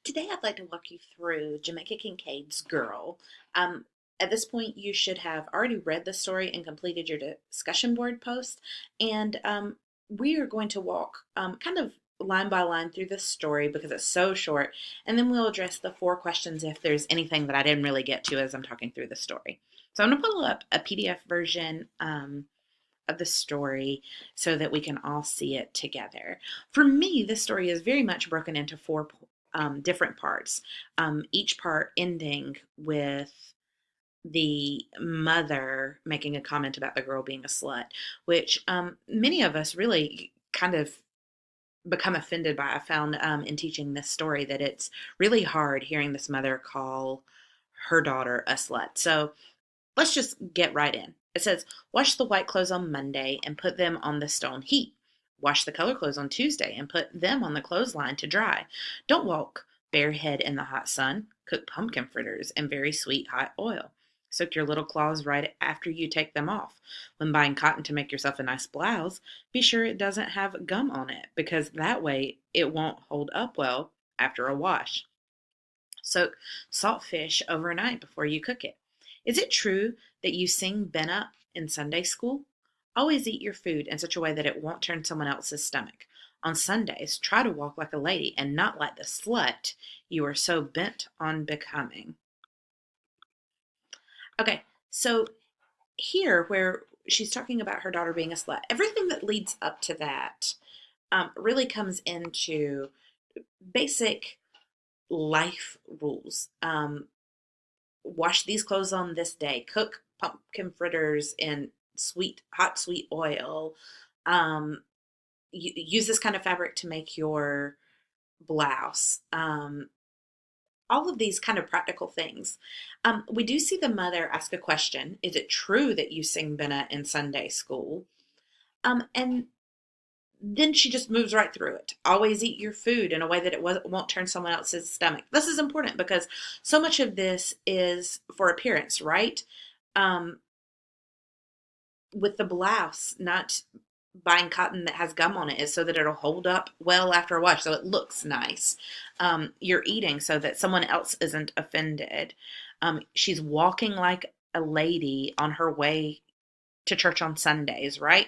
Today, I'd like to walk you through Jamaica Kincaid's Girl. Um, at this point, you should have already read the story and completed your discussion board post. And we are going to walk kind of line by line through this story because it's so short. And then we'll address the four questions if there's anything that I didn't really get to as I'm talking through the story. So I'm going to pull up a PDF version of the story so that we can all see it together. For me, this story is very much broken into four different parts, each part ending with the mother making a comment about the girl being a slut, which many of us really kind of become offended by. I found in teaching this story that it's really hard hearing this mother call her daughter a slut. So let's just get right in. It says, wash the white clothes on Monday and put them on the stone heap. Wash the color clothes on Tuesday and put them on the clothesline to dry. Don't walk barehead in the hot sun. Cook pumpkin fritters in very sweet hot oil. Soak your little claws right after you take them off. When buying cotton to make yourself a nice blouse, be sure it doesn't have gum on it because that way it won't hold up well after a wash. Soak salt fish overnight before you cook it. Is it true that you sing Bena in Sunday school? Always eat your food in such a way that it won't turn someone else's stomach. On Sundays, try to walk like a lady and not like the slut you are so bent on becoming. Okay, so here, where she's talking about her daughter being a slut, everything that leads up to that really comes into basic life rules. Wash these clothes on this day. Cook pumpkin fritters in hot, sweet oil. Um, use this kind of fabric to make your blouse. All of these kind of practical things. We do see the mother ask a question. Is it true that you sing Bena in Sunday school? And then she just moves right through it. Always eat your food in a way that won't turn someone else's stomach. This is important because so much of this is for appearance, right? Um, with the blouse, not buying cotton that has gum on it is so that it'll hold up well after a wash, so it looks nice. You're eating so that someone else isn't offended. She's walking like a lady on her way to church on Sundays, right?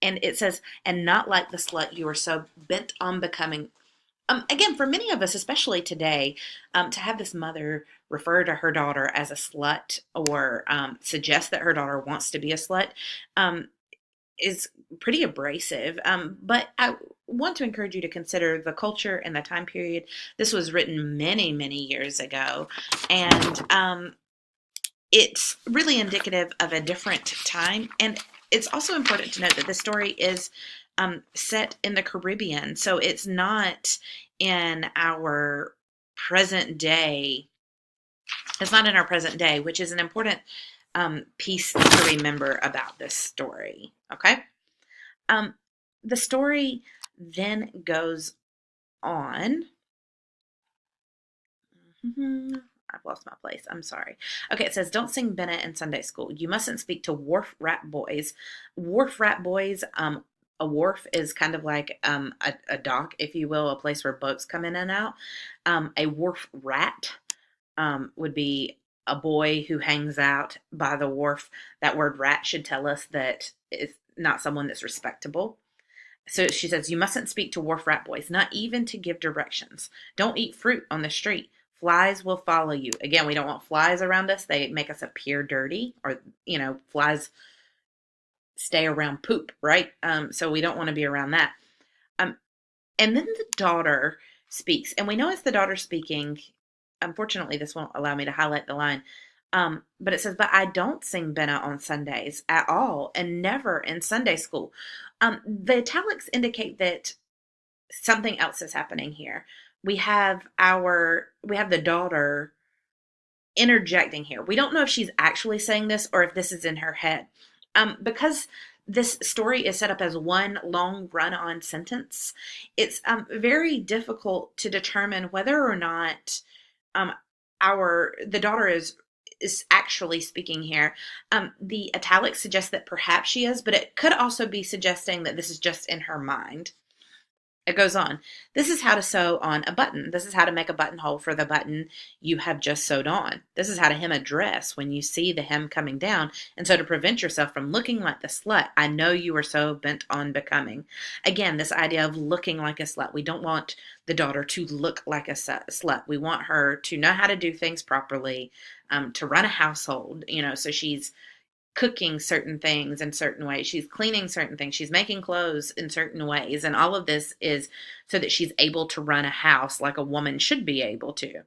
And it says, and not like the slut you are so bent on becoming. Again, for many of us, especially today, to have this mother refer to her daughter as a slut or suggest that her daughter wants to be a slut um, is pretty abrasive. But I want to encourage you to consider the culture and the time period. This was written many, many years ago. And it's really indicative of a different time. And it's also important to note that this story is set in the Caribbean. So it's not in our present day. It's not in our present day, which is an important piece to remember about this story. Okay. Um, the story then goes on. I've lost my place. I'm sorry. Okay, it says, don't sing Bennett in Sunday school. You mustn't speak to wharf rat boys. Wharf rat boys, a wharf is kind of like a dock, if you will, a place where boats come in and out. A wharf rat would be a boy who hangs out by the wharf. That word rat should tell us that it's not someone that's respectable. So she says, you mustn't speak to wharf rat boys, not even to give directions. Don't eat fruit on the street. Flies will follow you. Again, we don't want flies around us. They make us appear dirty, or, flies stay around poop, right? So we don't want to be around that. Um, and then the daughter speaks, and we know it's the daughter speaking. Unfortunately, this won't allow me to highlight the line. But it says, but I don't sing Benna on Sundays at all, and never in Sunday school. The italics indicate that something else is happening here. We have the daughter interjecting here. We don't know if she's actually saying this or if this is in her head. Because this story is set up as one long run-on sentence, it's very difficult to determine whether or not um, the daughter is actually speaking here. The italics suggest that perhaps she is, but it could also be suggesting that this is just in her mind. It goes on. This is how to sew on a button. This is how to make a buttonhole for the button you have just sewed on. This is how to hem a dress when you see the hem coming down. And so to prevent yourself from looking like the slut I know you are so bent on becoming. Again, this idea of looking like a slut. We don't want the daughter to look like a slut. We want her to know how to do things properly, to run a household, so she's cooking certain things in certain ways. She's cleaning certain things. She's making clothes in certain ways. And all of this is so that she's able to run a house like a woman should be able to.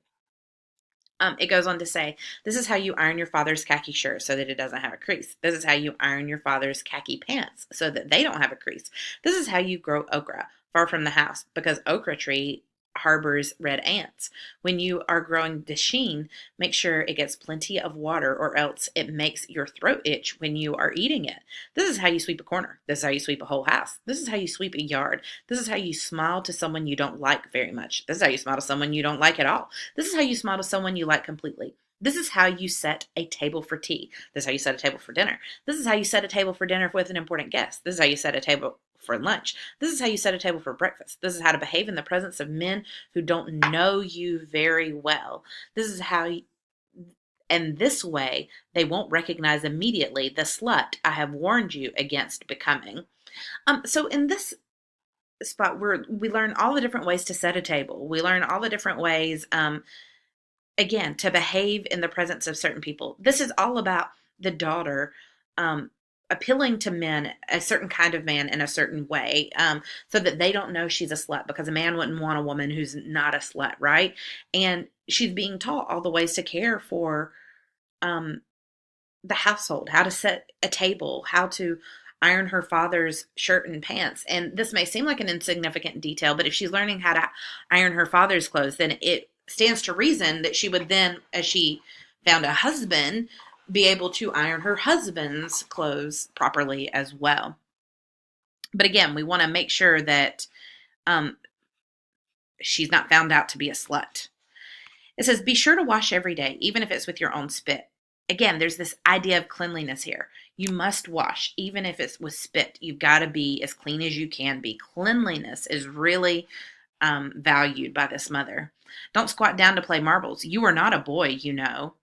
It goes on to say, this is how you iron your father's khaki shirt so that it doesn't have a crease. This is how you iron your father's khaki pants so that they don't have a crease. This is how you grow okra far from the house because okra tree harbors red ants. When you are growing dasheen, make sure it gets plenty of water or else it makes your throat itch when you are eating it. This is how you sweep a corner. This is how you sweep a whole house. This is how you sweep a yard. This is how you smile to someone you don't like very much. This is how you smile to someone you don't like at all. This is how you smile to someone you like completely. This is how you set a table for tea. This is how you set a table for dinner. This is how you set a table for dinner with an important guest. This is how you set a table for lunch. This is how you set a table for breakfast. This is how to behave in the presence of men who don't know you very well. This is how and this way they won't recognize immediately the slut I have warned you against becoming. So in this spot we learn all the different ways to set a table. We learn all the different ways, again, to behave in the presence of certain people. This is all about the daughter appealing to men, a certain kind of man in a certain way, so that they don't know she's a slut, because a man wouldn't want a woman who's not a slut, right? And she's being taught all the ways to care for the household, how to set a table, how to iron her father's shirt and pants. And this may seem like an insignificant detail, but if she's learning how to iron her father's clothes, then it stands to reason that she would then, as she found a husband, be able to iron her husband's clothes properly as well. But again, we want to make sure that she's not found out to be a slut. It says, be sure to wash every day, even if it's with your own spit. Again, there's this idea of cleanliness here. You must wash, even if it's with spit. You've got to be as clean as you can be. Cleanliness is really valued by this mother. Don't squat down to play marbles. You are not a boy, you know.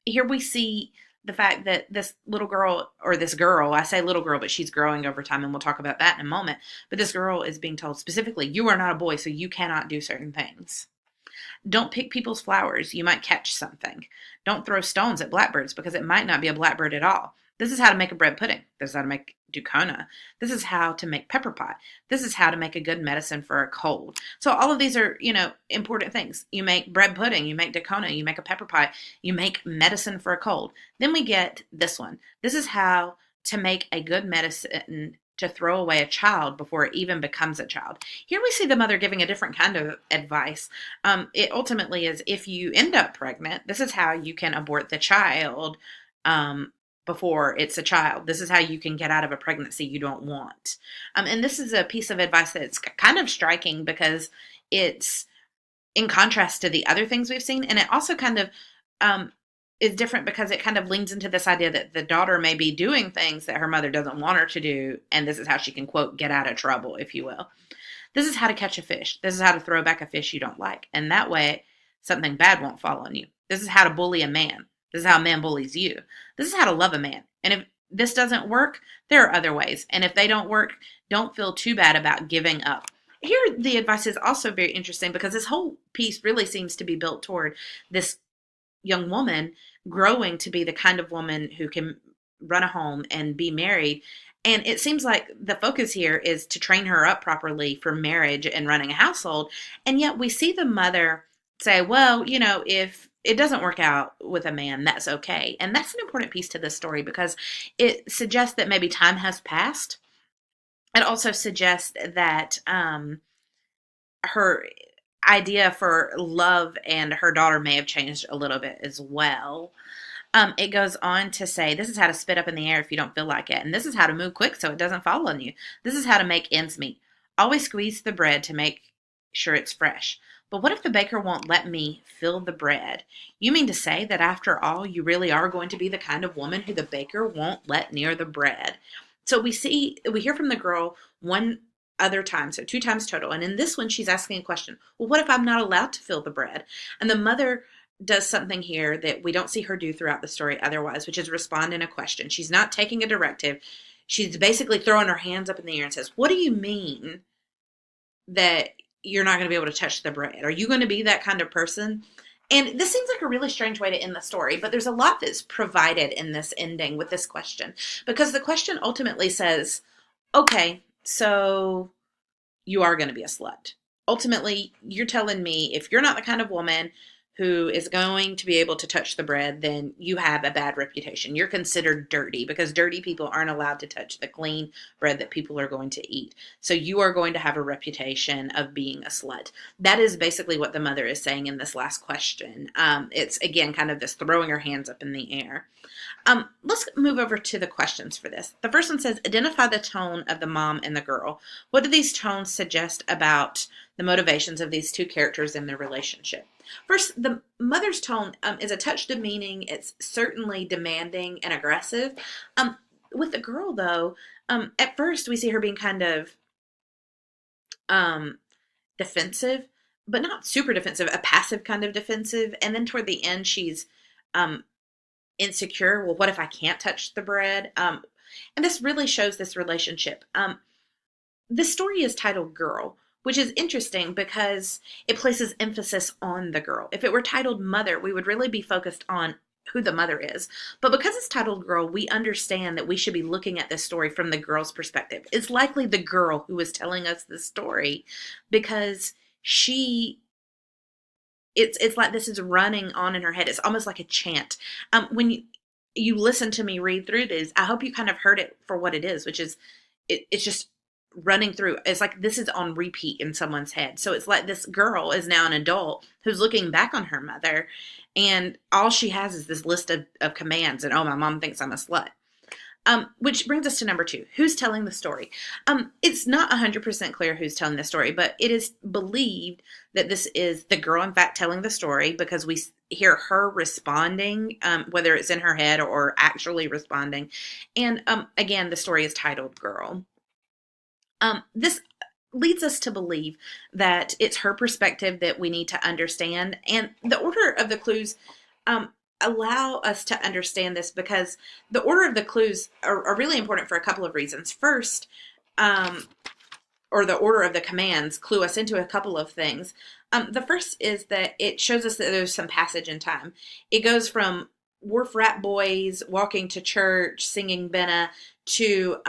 Here we see the fact that this little girl, or this girl, I say little girl, but she's growing over time, and we'll talk about that in a moment. But this girl is being told specifically, you are not a boy, so you cannot do certain things. Don't pick people's flowers. You might catch something. Don't throw stones at blackbirds because it might not be a blackbird at all. This is how to make a bread pudding. This is how to make ducona. This is how to make pepper pot. This is how to make a good medicine for a cold. So all of these are, important things. You make bread pudding, you make ducona, you make a pepper pot, you make medicine for a cold. Then we get this one. This is how to make a good medicine to throw away a child before it even becomes a child. Here we see the mother giving a different kind of advice. It ultimately is, if you end up pregnant, this is how you can abort the child before it's a child. This is how you can get out of a pregnancy you don't want. And this is a piece of advice that's kind of striking because it's in contrast to the other things we've seen. And it also kind of is different because it kind of leans into this idea that the daughter may be doing things that her mother doesn't want her to do. And this is how she can, quote, get out of trouble, if you will. This is how to catch a fish. This is how to throw back a fish you don't like. And that way something bad won't fall on you. This is how to bully a man. This is how a man bullies you. This is how to love a man. And if this doesn't work, there are other ways. And if they don't work, don't feel too bad about giving up. Here, the advice is also very interesting because this whole piece really seems to be built toward this young woman growing to be the kind of woman who can run a home and be married. And it seems like the focus here is to train her up properly for marriage and running a household. And yet we see the mother say, well, if it doesn't work out with a man, that's okay. And that's an important piece to this story because it suggests that maybe time has passed. It also suggests that her idea for love and her daughter may have changed a little bit as well. It goes on to say, this is how to spit up in the air if you don't feel like it. And this is how to move quick so it doesn't fall on you. This is how to make ends meet. Always squeeze the bread to make sure it's fresh. But what if the baker won't let me fill the bread? You mean to say that after all, you really are going to be the kind of woman who the baker won't let near the bread? So we hear from the girl one other times, so 2 times total. And in this one, she's asking a question. Well, what if I'm not allowed to feel the bread? And the mother does something here that we don't see her do throughout the story otherwise, which is respond in a question. She's not taking a directive. She's basically throwing her hands up in the air and says, what do you mean that you're not going to be able to touch the bread? Are you going to be that kind of person? And this seems like a really strange way to end the story, but there's a lot that's provided in this ending with this question, because the question ultimately says, okay, so you are going to be a slut. Ultimately, you're telling me if you're not the kind of woman who is going to be able to touch the bread, then you have a bad reputation. You're considered dirty because dirty people aren't allowed to touch the clean bread that people are going to eat. So you are going to have a reputation of being a slut. That is basically what the mother is saying in this last question. It's, again, kind of this throwing her hands up in the air. Let's move over to the questions for this. The first one says, identify the tone of the mom and the girl. What do these tones suggest about the motivations of these two characters in their relationship? First, the mother's tone is a touch demeaning. It's certainly demanding and aggressive. With the girl, though, at first we see her being kind of defensive, but not super defensive, a passive kind of defensive. And then toward the end, she's insecure. Well, what if I can't touch the bread? And this really shows this relationship. This story is titled Girl, which is interesting because it places emphasis on the girl. If it were titled Mother, we would really be focused on who the mother is. But because it's titled Girl, we understand that we should be looking at this story from the girl's perspective. It's likely the girl who is telling us the story because it's like this is running on in her head. It's almost like a chant. When you listen to me read through this, I hope you kind of heard it for what it is, which is it's just running through. It's like this is on repeat in someone's head. So it's like this girl is now an adult who's looking back on her mother, and all she has is this list of commands, and oh, my mom thinks I'm a slut. Which brings us to number 2. Who's telling the story? It's not 100% clear who's telling the story, but it is believed that this is the girl, in fact, telling the story, because we hear her responding, whether it's in her head or actually responding. And again, the story is titled Girl. This leads us to believe that it's her perspective that we need to understand. And the order of the clues allow us to understand this, because the order of the clues are really important for a couple of reasons. First, or the order of the commands clue us into a couple of things. The first is that it shows us that there's some passage in time. It goes from wharf rat boys walking to church, singing Benna, to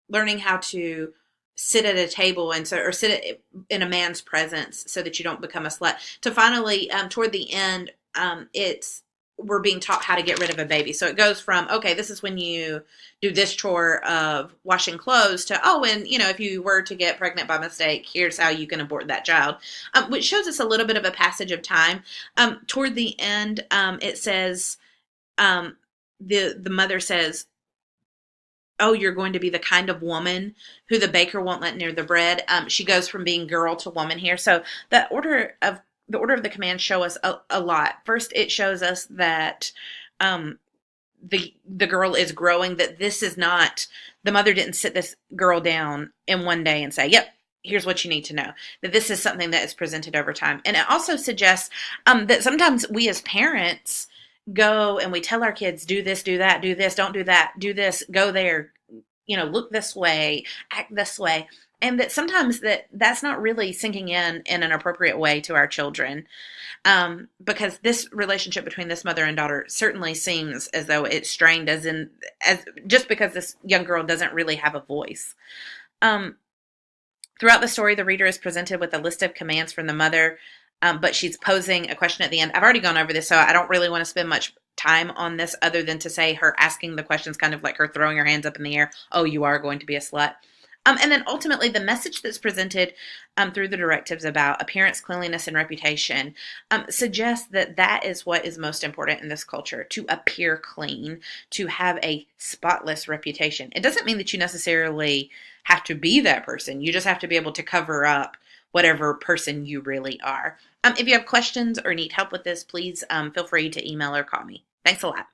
learning how to sit at a table or sit in a man's presence so that you don't become a slut, to finally toward the end we're being taught how to get rid of a baby. So it goes from, okay, this is when you do this chore of washing clothes, to, oh, and if you were to get pregnant by mistake, here's how you can abort that child, which shows us a little bit of a passage of time. Toward the end, it says, the mother says, oh, you're going to be the kind of woman who the baker won't let near the bread. She goes from being girl to woman here. So the order of the commands show us a lot. First, it shows us that the girl is growing, that this is not, the mother didn't sit this girl down in one day and say, yep, here's what you need to know. That this is something that is presented over time. And it also suggests that sometimes we as parents go and we tell our kids, do this, do that, do this, don't do that, do this, go there, look this way, act this way. And that sometimes that's not really sinking in an appropriate way to our children, because this relationship between this mother and daughter certainly seems as though it's strained, as just because this young girl doesn't really have a voice. Throughout the story, the reader is presented with a list of commands from the mother, but she's posing a question at the end. I've already gone over this, so I don't really want to spend much time on this other than to say her asking the questions, kind of like her throwing her hands up in the air. Oh, you are going to be a slut. And then ultimately the message that's presented through the directives about appearance, cleanliness, and reputation suggests that is what is most important in this culture, to appear clean, to have a spotless reputation. It doesn't mean that you necessarily have to be that person. You just have to be able to cover up whatever person you really are. If you have questions or need help with this, please feel free to email or call me. Thanks a lot.